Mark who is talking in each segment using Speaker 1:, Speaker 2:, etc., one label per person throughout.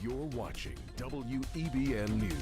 Speaker 1: You're watching WEBN News.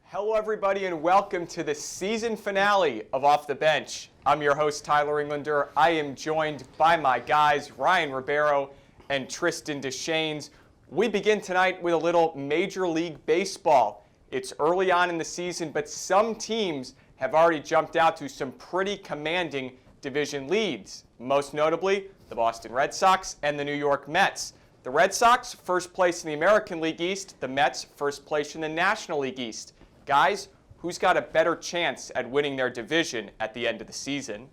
Speaker 2: Hello everybody and welcome to the season finale of Off the Bench. I'm your host Tyler Englander. I am joined by my guys Ryan Ribeiro and Tristan Deschenes. We begin tonight with a little Major League Baseball. It's early on in the season, but some teams have already jumped out to some pretty commanding division leads. Most notably, the Boston Red Sox and the New York Mets. The Red Sox, first place in the American League East. The Mets, first place in the National League East. Guys, who's got a better chance at winning their division at the end of the season?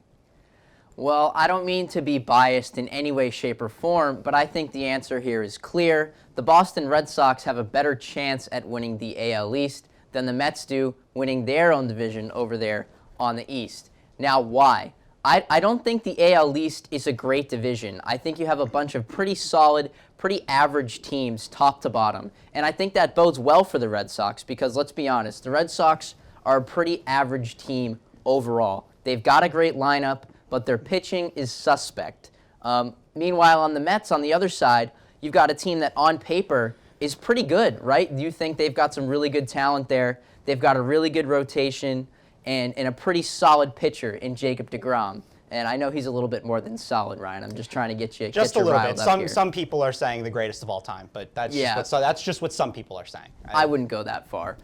Speaker 3: Well, I don't mean to be biased in any way, shape, or form, but I think the answer here is clear. The Boston Red Sox have a better chance at winning the AL East than the Mets do winning their own division over there on the East. Now, why? I don't think the AL East is a great division. I think you have a bunch of pretty solid, pretty average teams top to bottom. And I think that bodes well for the Red Sox because, let's be honest, the Red Sox are a pretty average team overall. They've got a great lineup, but their pitching is suspect. Meanwhile, on the Mets, on the other side, you've got a team that on paper is pretty good, right? You think they've got some really good talent there. They've got a really good rotation and a pretty solid pitcher in Jacob deGrom. And I know he's a little bit more than solid, Ryan. I'm just trying to get you
Speaker 4: just a little
Speaker 3: riled
Speaker 4: bit.
Speaker 3: Up here.
Speaker 4: Some people are saying the greatest of all time, but that's just what some people are saying.
Speaker 3: I wouldn't go that far.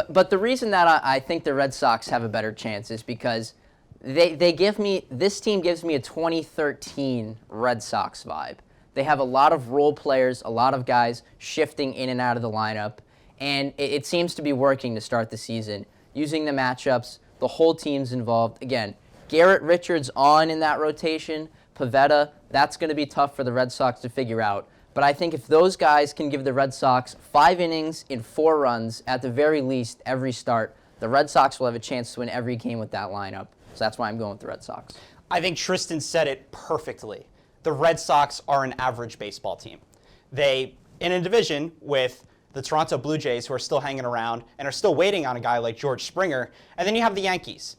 Speaker 3: But the reason that I think the Red Sox have a better chance is because this team gives me a 2013 Red Sox vibe. They have a lot of role players, a lot of guys shifting in and out of the lineup, and it seems to be working to start the season. Using the matchups, the whole team's involved. Again, Garrett Richards on in that rotation, Pivetta, that's going to be tough for the Red Sox to figure out. But I think if those guys can give the Red Sox 5 innings in 4 runs, at the very least, every start, the Red Sox will have a chance to win every game with that lineup. So that's why I'm going with the Red Sox.
Speaker 4: I think Tristan said it perfectly. The Red Sox are an average baseball team. They, in a division with the Toronto Blue Jays, who are still hanging around and are still waiting on a guy like George Springer, and then you have the Yankees.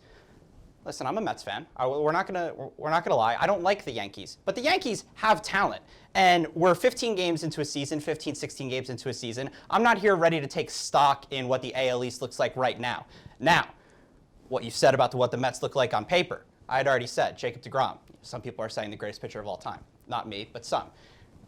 Speaker 4: Listen, I'm a Mets fan. We're not gonna lie. I don't like the Yankees, but the Yankees have talent, and we're 15 games into a season, 15, 16 games into a season. I'm not here ready to take stock in what the AL East looks like right now. Now, what you said about what the Mets look like on paper, I had already said. Jacob deGrom. Some people are saying the greatest pitcher of all time. Not me, but some.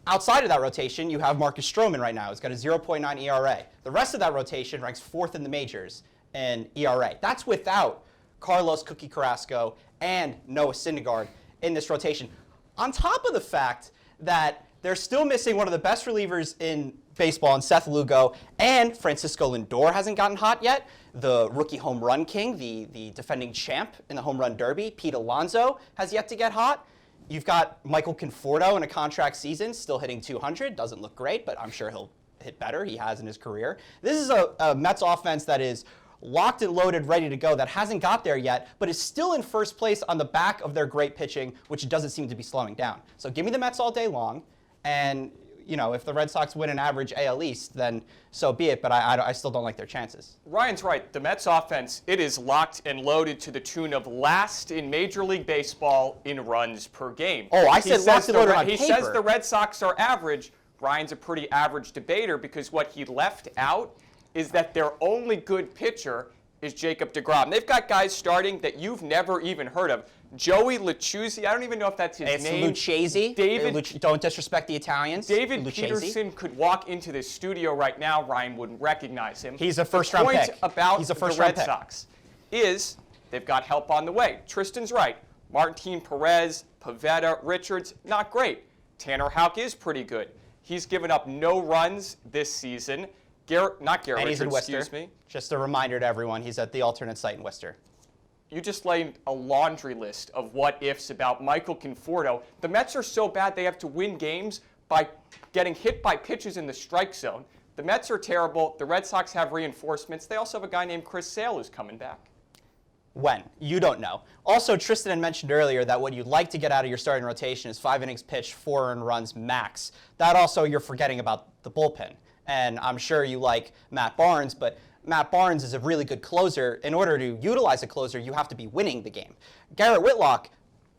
Speaker 4: Outside of that rotation, you have Marcus Stroman right now. He's got a 0.9 ERA. The rest of that rotation ranks 4th in the majors in ERA. That's without Carlos Cookie Carrasco and Noah Syndergaard in this rotation. On top of the fact that they're still missing one of the best relievers in baseball in Seth Lugo, and Francisco Lindor hasn't gotten hot yet. The rookie home run king, the defending champ in the home run derby, Pete Alonso, has yet to get hot. You've got Michael Conforto in a contract season, still hitting 200. Doesn't look great, but I'm sure he'll hit better. He has in his career. This is a Mets offense that is locked and loaded, ready to go, that hasn't got there yet, but is still in first place on the back of their great pitching, which doesn't seem to be slowing down. So give me the Mets all day long, and if the Red Sox win an average AL East, then so be it, but I still don't like their chances.
Speaker 2: Ryan's right. The Mets offense, it is locked and loaded to the tune of last in Major League Baseball in runs per game.
Speaker 4: Oh, I said locked and loaded on paper.
Speaker 2: He says the Red Sox are average. Ryan's a pretty average debater because what he left out is that their only good pitcher is Jacob deGrom. They've got guys starting that you've never even heard of. Joey Lucchesi, I don't even know if that's his name.
Speaker 4: It's Lucchesi. Don't disrespect the Italians.
Speaker 2: David Peterson could walk into this studio right now. Ryan wouldn't recognize him.
Speaker 4: He's a first-round pick.
Speaker 2: The point about the Red Sox is they've got help on the way. Tristan's right. Martin Perez, Pivetta, Richards, not great. Tanner Houck is pretty good. He's given up no runs this season. Not Garrett
Speaker 4: and
Speaker 2: Richards,
Speaker 4: he's in Worcester.
Speaker 2: Excuse me.
Speaker 4: Just a reminder to everyone, he's at the alternate site in Worcester.
Speaker 2: You just laid a laundry list of what-ifs about Michael Conforto. The Mets are so bad they have to win games by getting hit by pitches in the strike zone. The Mets are terrible. The Red Sox have reinforcements. They also have a guy named Chris Sale who's coming back.
Speaker 4: When? You don't know. Also, Tristan had mentioned earlier that what you'd like to get out of your starting rotation is 5 innings pitched, 4 earned runs max. That also, you're forgetting about the bullpen. And I'm sure you like Matt Barnes, but Matt Barnes is a really good closer. In order to utilize a closer, you have to be winning the game. Garrett Whitlock,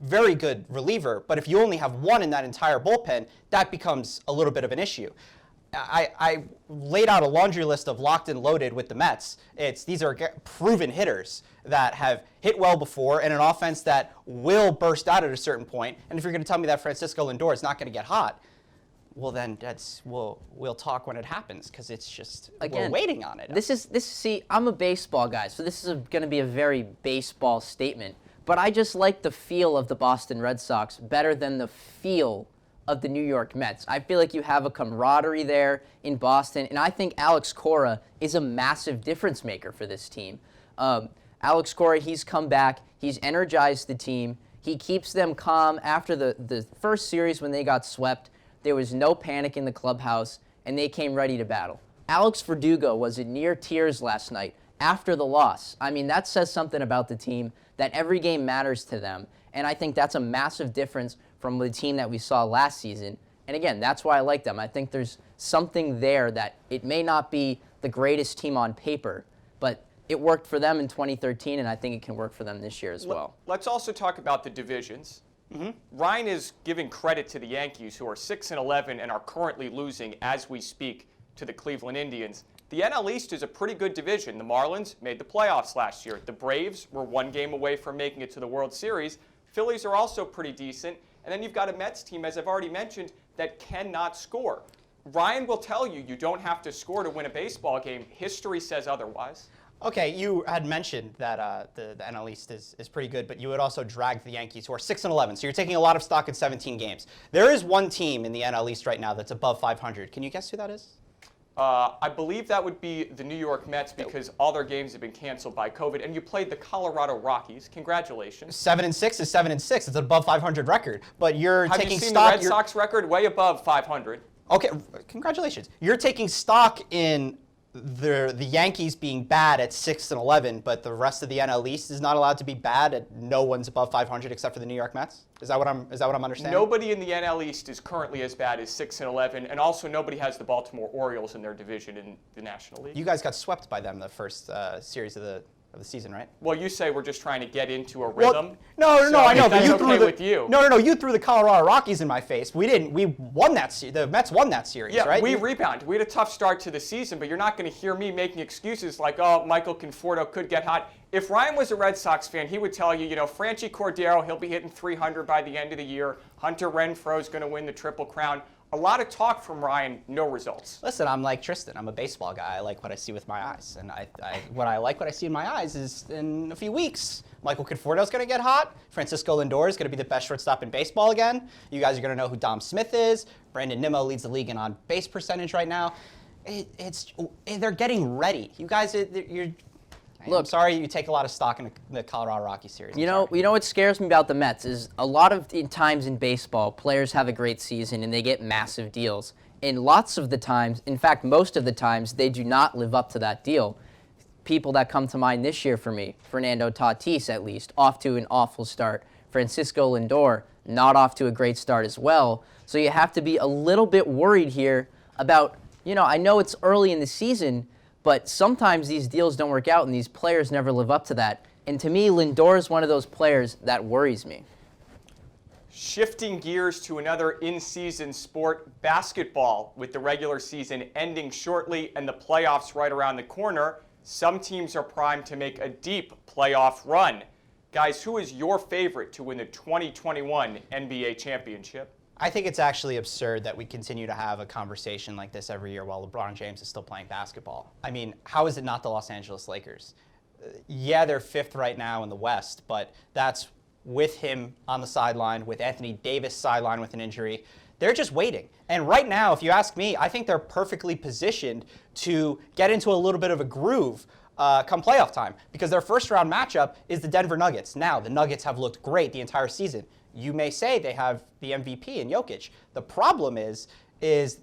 Speaker 4: very good reliever, but if you only have one in that entire bullpen, that becomes a little bit of an issue. I laid out a laundry list of locked and loaded with the Mets. These are proven hitters that have hit well before and an offense that will burst out at a certain point. And if you're going to tell me that Francisco Lindor is not going to get hot, well then we'll talk when it happens, because it's just we're waiting on it.
Speaker 3: See, I'm a baseball guy, so this is going to be a very baseball statement. But I just like the feel of the Boston Red Sox better than the feel of the New York Mets. I feel like you have a camaraderie there in Boston, and I think Alex Cora is a massive difference maker for this team. Alex Cora, he's come back, he's energized the team, he keeps them calm. After the first series when they got swept, there was no panic in the clubhouse, and they came ready to battle. Alex Verdugo was in near tears last night after the loss. I mean, that says something about the team, that every game matters to them, and I think that's a massive difference from the team that we saw last season. And again, that's why I like them. I think there's something there that it may not be the greatest team on paper, but it worked for them in 2013, and I think it can work for them this year as well.
Speaker 2: Let's also talk about the divisions. Ryan is giving credit to the Yankees, who are 6-11 and are currently losing as we speak to the Cleveland Indians. The NL East is a pretty good division. The Marlins made the playoffs last year. The Braves were one game away from making it to the World Series. Phillies are also pretty decent. And then you've got a Mets team, as I've already mentioned, that cannot score. Ryan will tell you you don't have to score to win a baseball game. History says otherwise.
Speaker 4: Okay, you had mentioned that the NL East is pretty good, but you had also dragged the Yankees, who are 6-11. So you're taking a lot of stock in 17 games. There is one team in the NL East right now that's above 500. Can you guess who that is?
Speaker 2: I believe that would be the New York Mets, because all their games have been canceled by COVID. And you played the Colorado Rockies. Congratulations.
Speaker 4: 7-6 is 7-6. It's an above 500 record. But you're
Speaker 2: Have
Speaker 4: taking
Speaker 2: you seen
Speaker 4: stock.
Speaker 2: The Red Sox record? Way above 500.
Speaker 4: Okay, congratulations. You're taking stock in the Yankees being bad at 6-11, but the rest of the NL East is not allowed to be bad at no one's above 500 except for the New York Mets. Is that what I'm understanding?
Speaker 2: Nobody in the NL East is currently as bad as 6-11, and also nobody has the Baltimore Orioles in their division in the National League.
Speaker 4: You guys got swept by them the first series of the season, right?
Speaker 2: Well, you say we're just trying to get into a rhythm.
Speaker 4: Well, no, I know, but you threw
Speaker 2: with you.
Speaker 4: No, you threw the Colorado Rockies in my face. We didn't. We won that series. The Mets won that series,
Speaker 2: yeah,
Speaker 4: right?
Speaker 2: We rebounded. We had a tough start to the season, but you're not going to hear me making excuses like, oh, Michael Conforto could get hot. If Ryan was a Red Sox fan, he would tell you, Franchi Cordero, he'll be hitting 300 by the end of the year. Hunter Renfroe's going to win the Triple Crown. A lot of talk from Ryan, no results.
Speaker 4: Listen, I'm like Tristan. I'm a baseball guy. I like what I see with my eyes. And what I see in my eyes is in a few weeks, Michael Conforto's going to get hot. Francisco Lindor is going to be the best shortstop in baseball again. You guys are going to know who Dom Smith is. Brandon Nimmo leads the league in on-base percentage right now. They're getting ready. You guys, Look, I'm sorry you take a lot of stock in the Colorado Rockies series.
Speaker 3: You know what scares me about the Mets is a lot of times in baseball, players have a great season and they get massive deals. And lots of the times, in fact, most of the times, they do not live up to that deal. People that come to mind this year for me, Fernando Tatis at least, off to an awful start. Francisco Lindor, not off to a great start as well. So you have to be a little bit worried here about, I know it's early in the season, but sometimes these deals don't work out and these players never live up to that. And to me, Lindor is one of those players that worries me.
Speaker 2: Shifting gears to another in-season sport, basketball, with the regular season ending shortly and the playoffs right around the corner, some teams are primed to make a deep playoff run. Guys, who is your favorite to win the 2021 NBA championship?
Speaker 4: I think it's actually absurd that we continue to have a conversation like this every year while LeBron James is still playing basketball. I mean, how is it not the Los Angeles Lakers? Yeah, they're fifth right now in the West, but that's with him on the sideline, with Anthony Davis sidelined with an injury. They're just waiting. And right now, if you ask me, I think they're perfectly positioned to get into a little bit of a groove come playoff time, because their first round matchup is the Denver Nuggets. Now, the Nuggets have looked great the entire season. You may say they have the MVP in Jokic. The problem is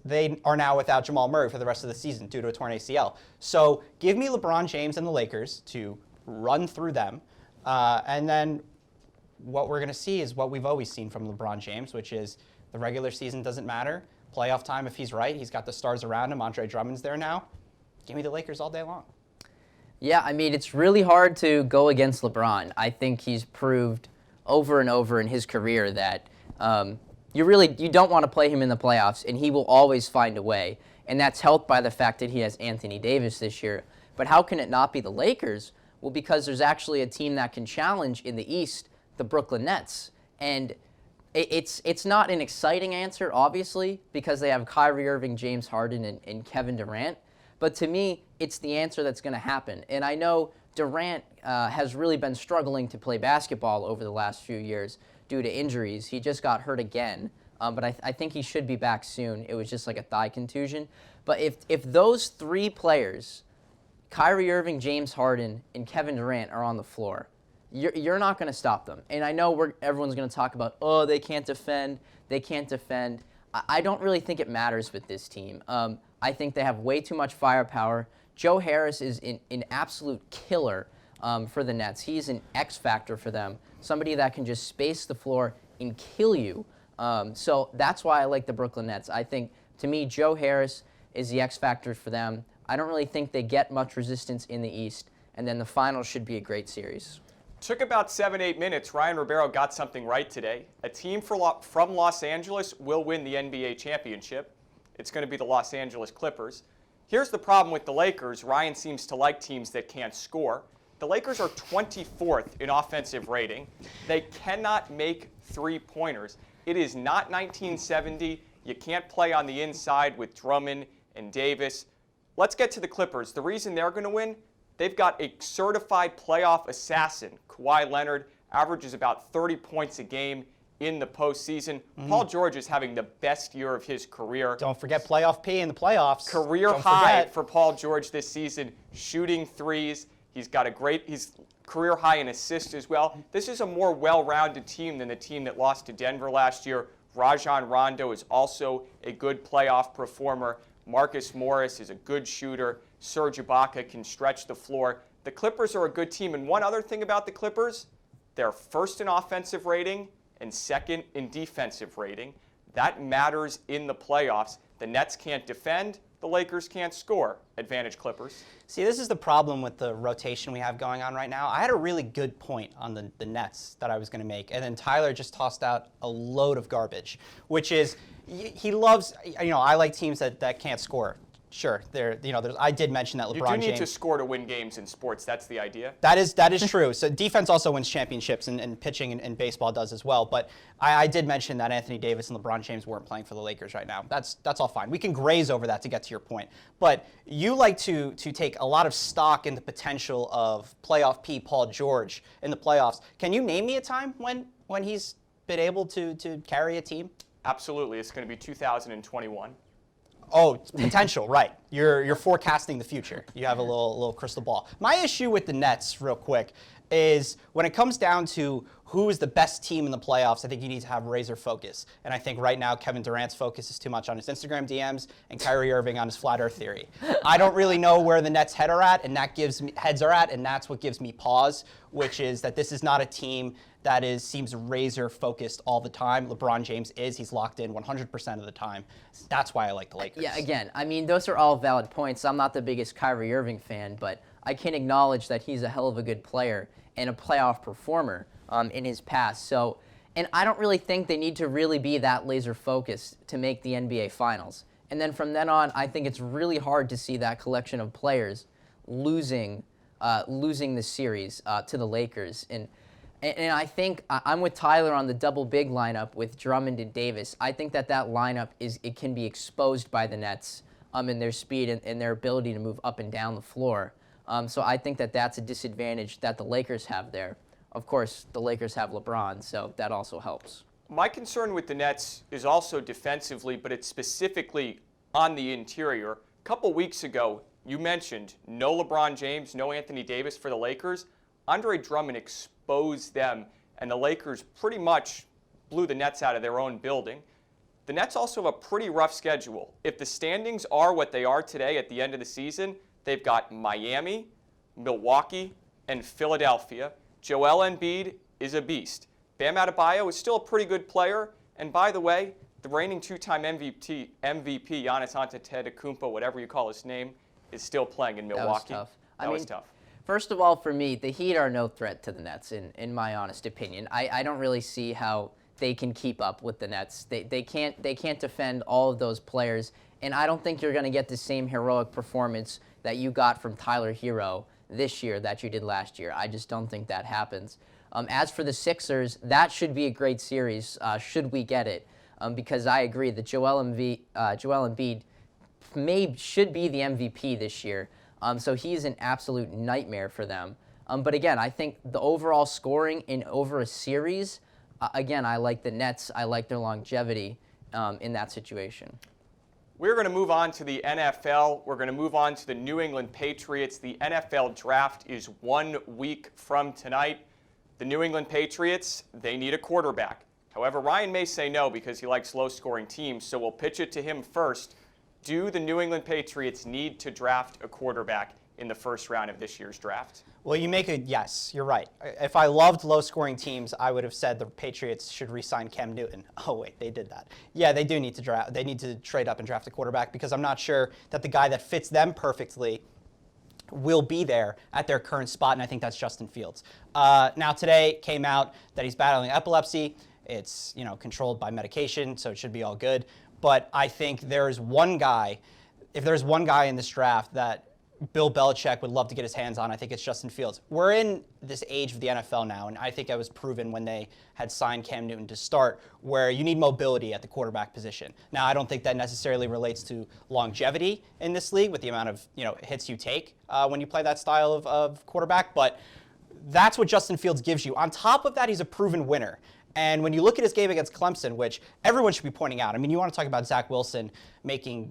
Speaker 4: they are now without Jamal Murray for the rest of the season due to a torn ACL. So give me LeBron James and the Lakers to run through them. And then what we're going to see is what we've always seen from LeBron James, which is the regular season doesn't matter. Playoff time, if he's right, he's got the stars around him. Andre Drummond's there now. Give me the Lakers all day long.
Speaker 3: Yeah, I mean, it's really hard to go against LeBron. I think he's proved over and over in his career that you don't want to play him in the playoffs, and he will always find a way. And that's helped by the fact that he has Anthony Davis this year. But how can it not be the Lakers? Well, because there's actually a team that can challenge in the East, the Brooklyn Nets. And it's not an exciting answer, obviously, because they have Kyrie Irving, James Harden, and Kevin Durant. But to me, it's the answer that's going to happen. And I know Durant has really been struggling to play basketball over the last few years due to injuries. He just got hurt again, but I think he should be back soon. It was just like a thigh contusion. But if those three players, Kyrie Irving, James Harden, and Kevin Durant, are on the floor, you're not going to stop them. And I know everyone's going to talk about, oh, they can't defend. I don't really think it matters with this team. I think they have way too much firepower. Joe Harris is an absolute killer for the Nets. He's an X factor for them, somebody that can just space the floor and kill you. So that's why I like the Brooklyn Nets. I think, to me, Joe Harris is the X factor for them. I don't really think they get much resistance in the East, and then the finals should be a great series.
Speaker 2: Took about 7-8 minutes. Ryan Ribeiro got something right today. A team from Los Angeles will win the NBA championship. It's going to be the Los Angeles Clippers. Here's the problem with the Lakers. Ryan seems to like teams that can't score. The Lakers are 24th in offensive rating. They cannot make three-pointers. It is not 1970. You can't play on the inside with Drummond and Davis. Let's get to the Clippers. The reason they're going to win, they've got a certified playoff assassin. Kawhi Leonard averages about 30 points a game in the postseason. Paul George is having the best year of his career.
Speaker 4: Don't forget playoff P in the playoffs.
Speaker 2: Career high for Paul George this season, shooting threes. He's got he's career high in assists as well. This is a more well-rounded team than the team that lost to Denver last year. Rajon Rondo is also a good playoff performer. Marcus Morris is a good shooter. Serge Ibaka can stretch the floor. The Clippers are a good team. And one other thing about the Clippers, they're first in offensive rating and second in defensive rating. That matters in the playoffs. The Nets can't defend. The Lakers can't score. Advantage Clippers.
Speaker 4: See, this is the problem with the rotation we have going on right now. I had a really good point on the Nets that I was going to make, and then Tyler just tossed out a load of garbage, which is he loves, I like teams that can't score. Sure, I did mention that LeBron James.
Speaker 2: You do need to score to win games in sports. That's the idea.
Speaker 4: That is true. So defense also wins championships, and pitching and baseball does as well. But I did mention that Anthony Davis and LeBron James weren't playing for the Lakers right now. That's all fine. We can graze over that to get to your point. But you like to take a lot of stock in the potential of playoff P Paul George in the playoffs. Can you name me a time when he's been able to carry a team?
Speaker 2: Absolutely. It's going to be 2021.
Speaker 4: Oh, potential, right. You're forecasting the future. You have a little crystal ball. My issue with the Nets, real quick, is when it comes down to who is the best team in the playoffs, I think you need to have razor focus. And I think right now Kevin Durant's focus is too much on his Instagram DMs and Kyrie Irving on his flat earth theory. I don't really know where the Nets' heads are at, and that's what gives me pause, which is that this is not a team that seems razor focused all the time. LeBron James he's locked in 100% of the time. That's why I like the Lakers.
Speaker 3: Yeah, again, I mean, those are all valid points. I'm not the biggest Kyrie Irving fan, but I can acknowledge that he's a hell of a good player and a playoff performer in his past. So, and I don't really think they need to really be that laser focused to make the NBA Finals. And then from then on, I think it's really hard to see that collection of players losing the series to the Lakers. And I think I'm with Tyler on the double big lineup with Drummond and Davis. I think that lineup can be exposed by the Nets in their speed and their ability to move up and down the floor. So I think that's a disadvantage that the Lakers have there. Of course, the Lakers have LeBron, so that also helps.
Speaker 2: My concern with the Nets is also defensively, but it's specifically on the interior. A couple weeks ago, you mentioned no LeBron James, no Anthony Davis for the Lakers. Andre Drummond exposed them, and the Lakers pretty much blew the Nets out of their own building. The Nets also have a pretty rough schedule. If the standings are what they are today at the end of the season, they've got Miami, Milwaukee, and Philadelphia. Joel Embiid is a beast. Bam Adebayo is still a pretty good player. And by the way, the reigning two-time MVP Giannis Antetokounmpo, whatever you call his name, is still playing in Milwaukee.
Speaker 3: That was tough.
Speaker 2: That was tough.
Speaker 3: First of all, for me, the Heat are no threat to the Nets, in my honest opinion. I don't really see how they can keep up with the Nets. They can't defend all of those players, and I don't think you're going to get the same heroic performance that you got from Tyler Hero this year that you did last year. I just don't think that happens. As for the Sixers, that should be a great series, should we get it, because I agree that Joel Embiid should be the MVP this year. So he's an absolute nightmare for them. But again, I think the overall scoring in over a series, again, I like the Nets. I like their longevity in that situation.
Speaker 2: We're going to move on to the NFL. We're going to move on to the New England Patriots. The NFL draft is 1 week from tonight. The New England Patriots, they need a quarterback. However, Ryan may say no because he likes low-scoring teams, so we'll pitch it to him first. Do the New England Patriots need to draft a quarterback in the first round of this year's draft?
Speaker 4: Well, yes, you're right. If I loved low-scoring teams, I would have said the Patriots should re-sign Cam Newton. Oh, wait, they did that. Yeah, they do need to draft. They need to trade up and draft a quarterback because I'm not sure that the guy that fits them perfectly will be there at their current spot, and I think that's Justin Fields. Now, today came out that he's battling epilepsy. It's controlled by medication, so it should be all good. But I think if there's one guy in this draft that Bill Belichick would love to get his hands on, I think it's Justin Fields. We're in this age of the NFL now, and I think it was proven when they had signed Cam Newton to start, where you need mobility at the quarterback position. Now, I don't think that necessarily relates to longevity in this league with the amount of hits you take when you play that style of quarterback, but that's what Justin Fields gives you. On top of that, he's a proven winner. And when you look at his game against Clemson, which everyone should be pointing out, I mean, you want to talk about Zach Wilson making,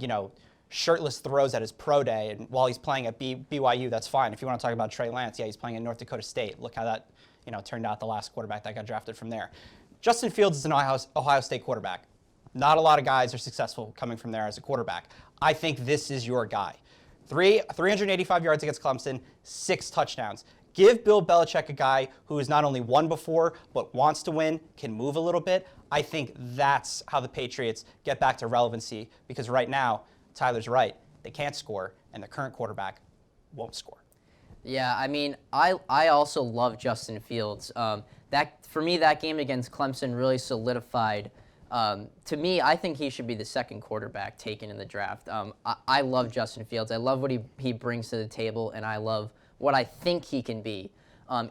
Speaker 4: shirtless throws at his pro day, and while he's playing at BYU, that's fine. If you want to talk about Trey Lance, yeah, he's playing at North Dakota State. Look how that, turned out, the last quarterback that got drafted from there. Justin Fields is an Ohio State quarterback. Not a lot of guys are successful coming from there as a quarterback. I think this is your guy. 385 yards against Clemson, 6 touchdowns. Give Bill Belichick a guy who has not only won before, but wants to win, can move a little bit. I think that's how the Patriots get back to relevancy, because right now, Tyler's right. They can't score, and the current quarterback won't score.
Speaker 3: Yeah, I mean, I also love Justin Fields. For me, that game against Clemson really solidified. To me, I think he should be the second quarterback taken in the draft. I love Justin Fields. I love what he brings to the table, and I love what I think he can be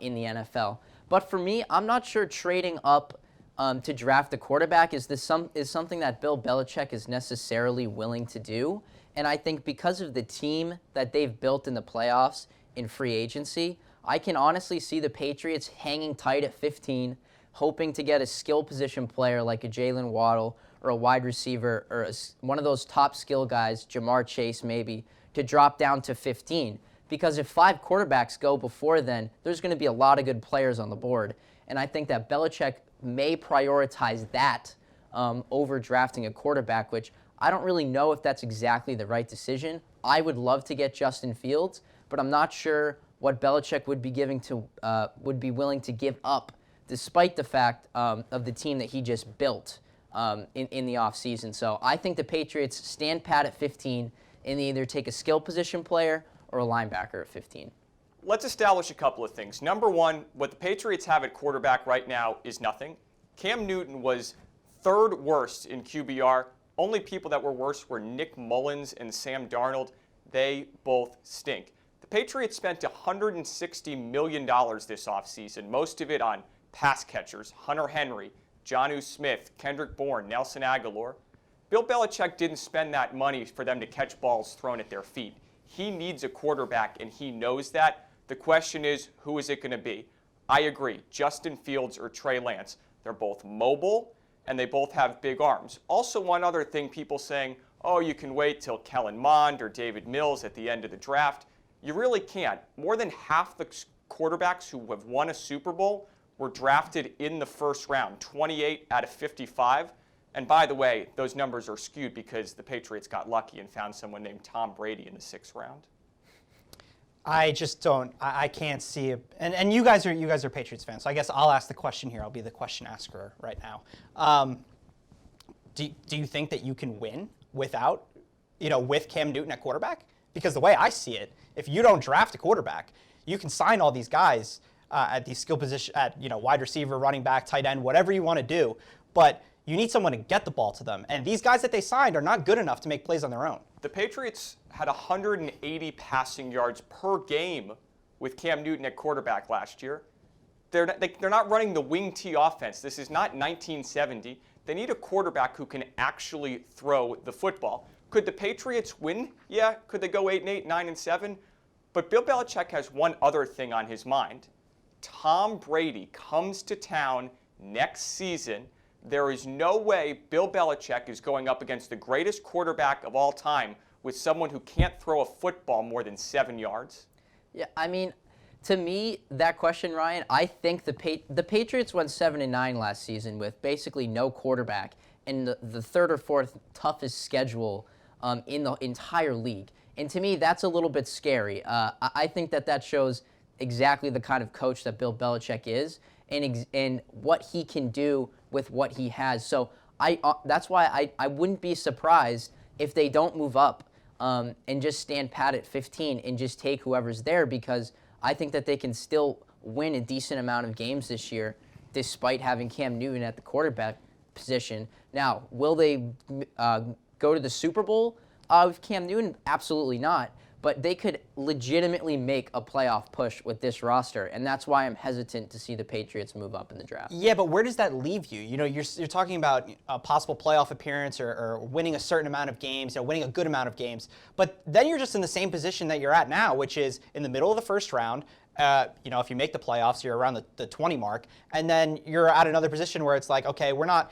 Speaker 3: in the NFL. But for me, I'm not sure trading up to draft a quarterback is something that Bill Belichick is necessarily willing to do. And I think because of the team that they've built in the playoffs in free agency, I can honestly see the Patriots hanging tight at 15, hoping to get a skill position player like a Jalen Waddle or a wide receiver or one of those top skill guys, Jamar Chase maybe, to drop down to 15. Because if 5 quarterbacks go before then, there's going to be a lot of good players on the board. And I think that Belichick may prioritize that over drafting a quarterback, which I don't really know if that's exactly the right decision. I would love to get Justin Fields, but I'm not sure what Belichick would be willing to give up, despite the fact of the team that he just built in the offseason. So I think the Patriots stand pat at 15 and they either take a skill position player or a linebacker at 15.
Speaker 2: Let's establish a couple of things. Number one, what the Patriots have at quarterback right now is nothing. Cam Newton was 3rd worst in QBR. Only people that were worse were Nick Mullins and Sam Darnold. They both stink. The Patriots spent $160 million this offseason, most of it on pass catchers, Hunter Henry, Jonnu Smith, Kendrick Bourne, Nelson Aguilar. Bill Belichick didn't spend that money for them to catch balls thrown at their feet. He needs a quarterback, and he knows that. The question is, who is it going to be? I agree, Justin Fields or Trey Lance. They're both mobile, and they both have big arms. Also, one other thing, people saying, oh, you can wait till Kellen Mond or David Mills at the end of the draft. You really can't. More than half the quarterbacks who have won a Super Bowl were drafted in the first round, 28 out of 55. And by the way, those numbers are skewed because the Patriots got lucky and found someone named Tom Brady in the 6th round.
Speaker 4: I just don't. I can't see it. And you guys are Patriots fans, so I guess I'll ask the question here. I'll be the question asker right now. Do you think that you can win with Cam Newton at quarterback? Because the way I see it, if you don't draft a quarterback, You can sign all these guys at these skill position, at wide receiver, running back, tight end, whatever you want to do, but you need someone to get the ball to them. And these guys that they signed are not good enough to make plays on their own.
Speaker 2: The Patriots had 180 passing yards per game with Cam Newton at quarterback last year. They're not running the wing T offense. This is not 1970. They need a quarterback who can actually throw the football. Could the Patriots win? Yeah. Could they go 8-8, 9-7? But Bill Belichick has one other thing on his mind. Tom Brady comes to town next season. There is no way Bill Belichick is going up against the greatest quarterback of all time with someone who can't throw a football more than 7 yards.
Speaker 3: Yeah, I mean, to me, that question, Ryan, I think the Patriots went 7-9 last season with basically no quarterback and the third or fourth toughest schedule in the entire league. And to me, that's a little bit scary. I think that shows exactly the kind of coach that Bill Belichick is and what he can do with what he has. So that's why I wouldn't be surprised if they don't move up and just stand pat at 15 and just take whoever's there, because I think that they can still win a decent amount of games this year despite having Cam Newton at the quarterback position. Now, will they go to the Super Bowl with Cam Newton? Absolutely not. But they could legitimately make a playoff push with this roster, and that's why I'm hesitant to see the Patriots move up in the draft.
Speaker 4: Yeah, but where does that leave you? You're talking about a possible playoff appearance or winning a certain amount of games, winning a good amount of games, but then you're just in the same position that you're at now, which is in the middle of the first round. If you make the playoffs, you're around the 20 mark, and then you're at another position where it's like, okay, we're not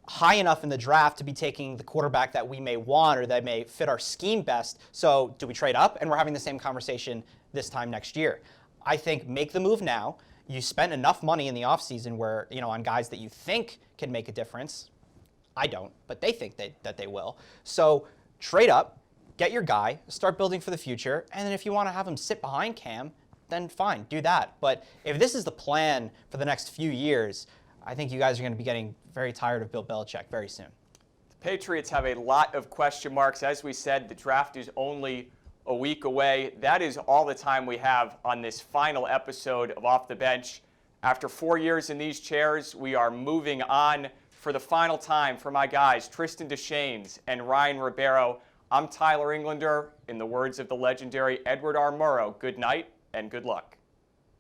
Speaker 4: high enough in the draft to be taking the quarterback that we may want or that may fit our scheme best. So do we trade up? And we're having the same conversation this time next year. I think make the move now. You spent enough money in the offseason where, on guys that you think can make a difference. I don't, but they think that they will. So trade up, get your guy, start building for the future, and then if you want to have him sit behind Cam, then fine, do that. But if this is the plan for the next few years, I think you guys are going to be getting very tired of Bill Belichick very soon.
Speaker 2: The Patriots have a lot of question marks. As we said, the draft is only a week away. That is all the time we have on this final episode of Off the Bench. After 4 years in these chairs, we are moving on for the final time for my guys, Tristan Deschenes and Ryan Ribeiro. I'm Tyler Englander. In the words of the legendary Edward R. Murrow, good night and good luck.